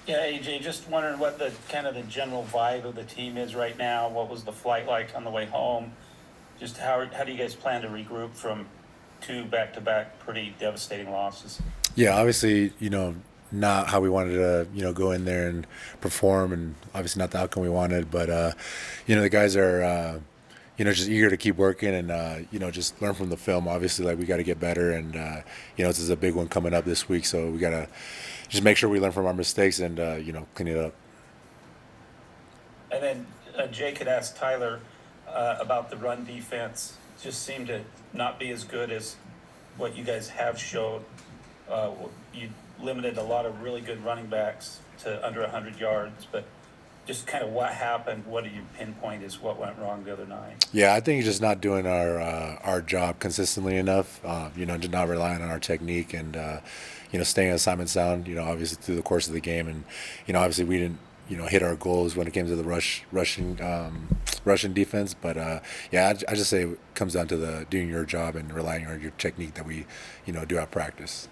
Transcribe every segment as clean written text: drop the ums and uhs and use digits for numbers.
Yeah, AJ, just wondering what the kind of the general vibe of the team is right now. What was the flight like on the way home? Just how do you guys plan to regroup from two back-to-back pretty devastating losses? Yeah, obviously, not how we wanted to, go in there and perform, and obviously not the outcome we wanted. But the guys are, just eager to keep working and just learn from the film. Obviously, like we got to get better, and this is a big one coming up this week, so we got to just make sure we learn from our mistakes and clean it up. And then Jake had asked Tyler about the run defense. Just seemed to not be as good as what you guys have showed. You limited a lot of really good running backs to under 100 yards, but just kind of what happened, what do you pinpoint is what went wrong the other night? Yeah, I think just not doing our job consistently enough. Just not relying on our technique and staying on assignment sound. Obviously through the course of the game, and obviously we didn't hit our goals when it came to the rushing defense. But yeah, I just say it comes down to the doing your job and relying on your technique that we do at practice.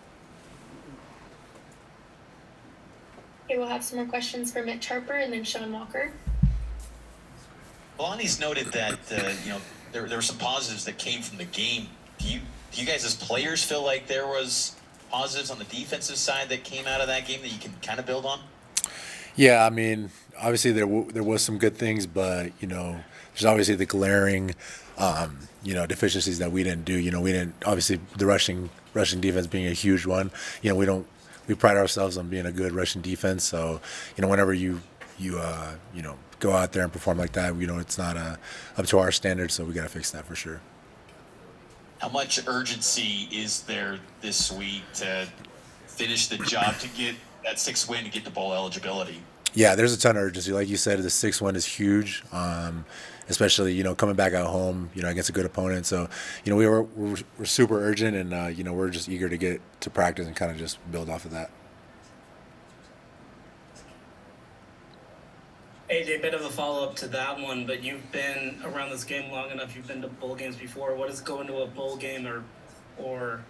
Okay, we'll have some more questions for Mitch Harper and then Sean Walker. Lonnie's noted that there were some positives that came from the game. Do you guys as players feel like there was positives on the defensive side that came out of that game that you can kind of build on? Yeah, I mean, obviously there was some good things, but there's obviously the glaring, deficiencies that we didn't do. We didn't obviously the rushing defense being a huge one. We pride ourselves on being a good rushing defense. So whenever you go out there and perform like that, it's not up to our standards. So we got to fix that for sure. How much urgency is there this week to finish the job to get that 6th win to get to bowl eligibility? Yeah, there's a ton of urgency. Like you said, the 6-1 is huge, especially coming back at home, against a good opponent. So we're super urgent, and we're just eager to get to practice and kind of just build off of that. AJ, bit of a follow-up to that one, but you've been around this game long enough. You've been to bowl games before. What does going to a bowl game or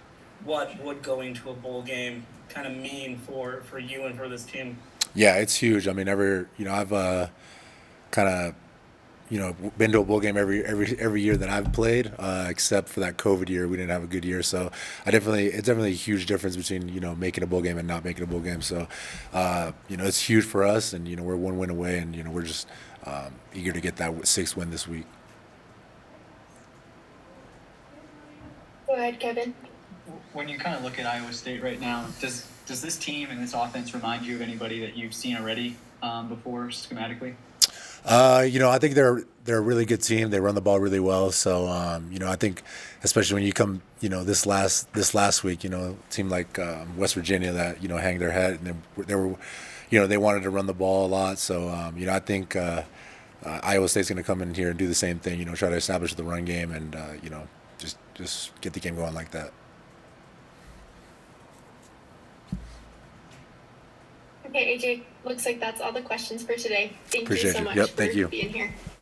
what would going to a bowl game kind of mean for you and for this team? Yeah, it's huge. I mean, I've kind of been to a bowl game every year that I've played, except for that COVID year. We didn't have a good year, so it's definitely a huge difference between making a bowl game and not making a bowl game. So it's huge for us, and we're one win away, and we're just eager to get that 6th win this week. Go ahead, Kevin. When you kind of look at Iowa State right now, does this team and this offense remind you of anybody that you've seen already before schematically? I think they're a really good team. They run the ball really well. So I think especially when you come this last week, a team like West Virginia that hang their head, and they were they wanted to run the ball a lot. So I think Iowa State's going to come in here and do the same thing. Try to establish the run game and just get the game going like that. Okay, AJ, looks like that's all the questions for today. Thank you Appreciate so you. much Yep, for thank you. being here.